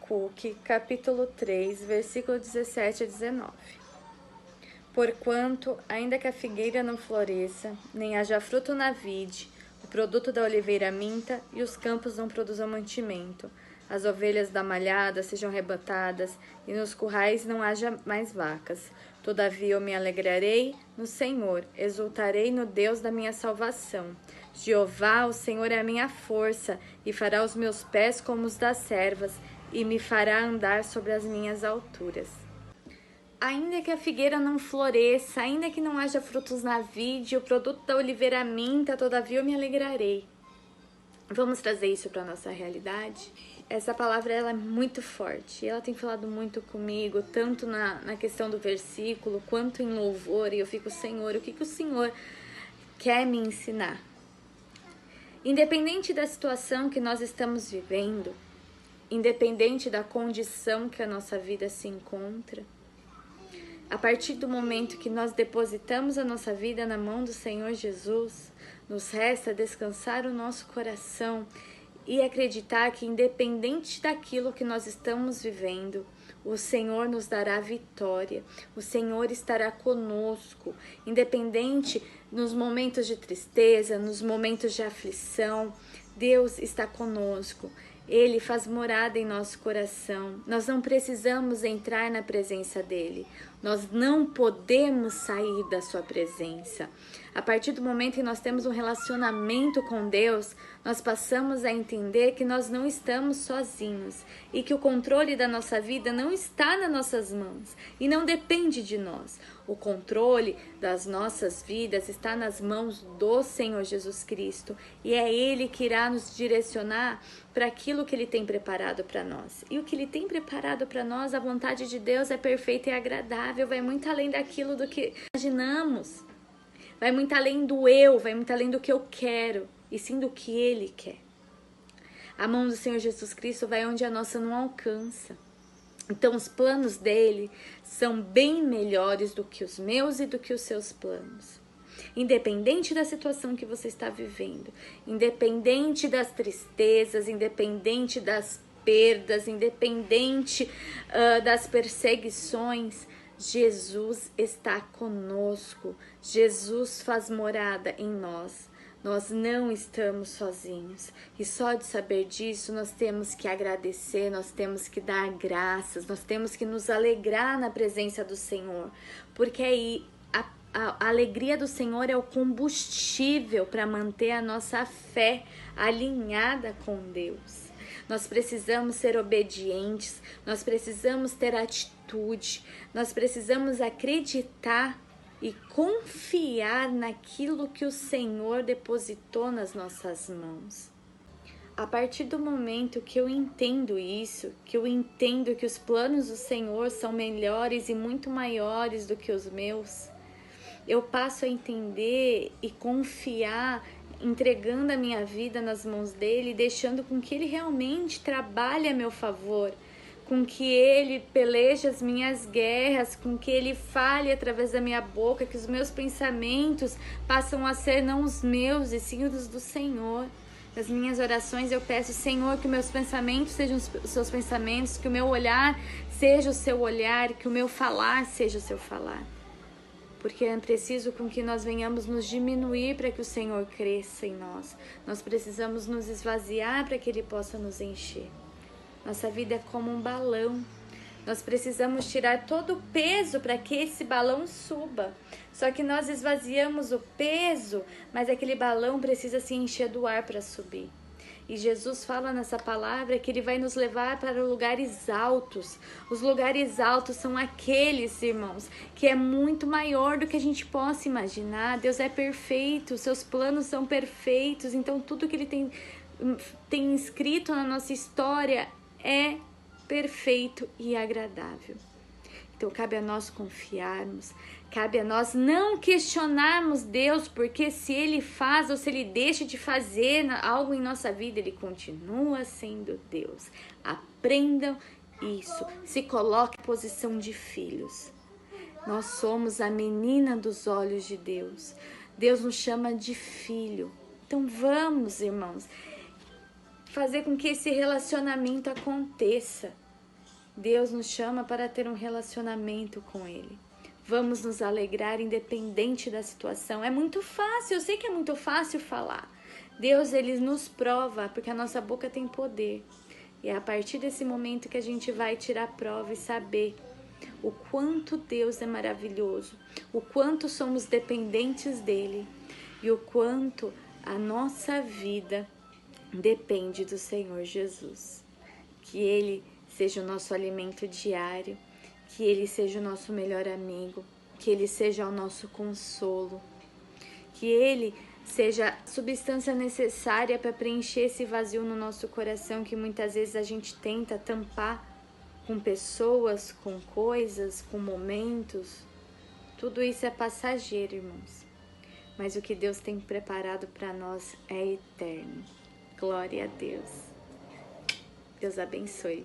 Abacuque, capítulo 3, versículo 17 a 19. Porquanto, ainda que a figueira não floresça, nem haja fruto na vide, o produto da oliveira minta, e os campos não produzam mantimento, as ovelhas da malhada sejam arrebatadas, e nos currais não haja mais vacas. Todavia eu me alegrarei no Senhor, exultarei no Deus da minha salvação. Jeová, o Senhor é a minha força, e fará os meus pés como os das servas, e me fará andar sobre as minhas alturas. Ainda que a figueira não floresça, ainda que não haja frutos na vide, o produto da oliveira minta, todavia eu me alegrarei. Vamos trazer isso para a nossa realidade? Essa palavra ela é muito forte, ela tem falado muito comigo, tanto na questão do versículo, quanto em louvor, e eu fico, Senhor, o que o Senhor quer me ensinar? Independente da situação que nós estamos vivendo, independente da condição que a nossa vida se encontra, a partir do momento que nós depositamos a nossa vida na mão do Senhor Jesus, nos resta descansar o nosso coração e acreditar que, independente daquilo que nós estamos vivendo, o Senhor nos dará vitória, o Senhor estará conosco, independente nos momentos de tristeza, nos momentos de aflição, Deus está conosco. Ele faz morada em nosso coração. Nós não precisamos entrar na presença dele. Nós não podemos sair da sua presença. A partir do momento que nós temos um relacionamento com Deus, nós passamos a entender que nós não estamos sozinhos e que o controle da nossa vida não está nas nossas mãos e não depende de nós. O controle das nossas vidas está nas mãos do Senhor Jesus Cristo e é Ele que irá nos direcionar para aquilo que Ele tem preparado para nós. E o que Ele tem preparado para nós, a vontade de Deus é perfeita e agradável, vai muito além daquilo do que imaginamos. Vai muito além do eu, vai muito além do que eu quero, e sim do que Ele quer. A mão do Senhor Jesus Cristo vai onde a nossa não alcança. Então os planos dele são bem melhores do que os meus e do que os seus planos. Independente da situação que você está vivendo, independente das tristezas, independente das perdas, independente das perseguições, Jesus está conosco. Jesus faz morada em nós. Nós não estamos sozinhos. E só de saber disso, nós temos que agradecer, nós temos que dar graças, nós temos que nos alegrar na presença do Senhor. Porque aí a alegria do Senhor é o combustível para manter a nossa fé alinhada com Deus. Nós precisamos ser obedientes, nós precisamos ter atitude, nós precisamos acreditar e confiar naquilo que o Senhor depositou nas nossas mãos. A partir do momento que eu entendo isso, que eu entendo que os planos do Senhor são melhores e muito maiores do que os meus, eu passo a entender e confiar, entregando a minha vida nas mãos dele, deixando com que ele realmente trabalhe a meu favor, com que ele peleje as minhas guerras, com que ele fale através da minha boca, que os meus pensamentos passam a ser não os meus, e sim os do Senhor. Nas minhas orações eu peço, Senhor, que meus pensamentos sejam os seus pensamentos, que o meu olhar seja o seu olhar, que o meu falar seja o seu falar. Porque é preciso com que nós venhamos nos diminuir para que o Senhor cresça em nós. Nós precisamos nos esvaziar para que Ele possa nos encher. Nossa vida é como um balão. Nós precisamos tirar todo o peso para que esse balão suba. Só que nós esvaziamos o peso, mas aquele balão precisa se encher do ar para subir. E Jesus fala nessa palavra que Ele vai nos levar para lugares altos. Os lugares altos são aqueles, irmãos, que é muito maior do que a gente possa imaginar. Deus é perfeito, seus planos são perfeitos. Então tudo que Ele tem escrito na nossa história é perfeito e agradável. Então cabe a nós confiarmos, cabe a nós não questionarmos Deus, porque se Ele faz ou se Ele deixa de fazer algo em nossa vida, Ele continua sendo Deus. Aprendam isso, se coloquem em posição de filhos. Nós somos a menina dos olhos de Deus. Deus nos chama de filho. Então vamos, irmãos, fazer com que esse relacionamento aconteça. Deus nos chama para ter um relacionamento com Ele. Vamos nos alegrar independente da situação. É muito fácil, eu sei que é muito fácil falar. Deus, Ele nos prova, porque a nossa boca tem poder. E é a partir desse momento que a gente vai tirar a prova e saber o quanto Deus é maravilhoso, o quanto somos dependentes dEle e o quanto a nossa vida depende do Senhor Jesus. Que Ele seja o nosso alimento diário, que Ele seja o nosso melhor amigo, que Ele seja o nosso consolo, que Ele seja a substância necessária para preencher esse vazio no nosso coração que muitas vezes a gente tenta tampar com pessoas, com coisas, com momentos. Tudo isso é passageiro, irmãos. Mas o que Deus tem preparado para nós é eterno. Glória a Deus. Deus abençoe.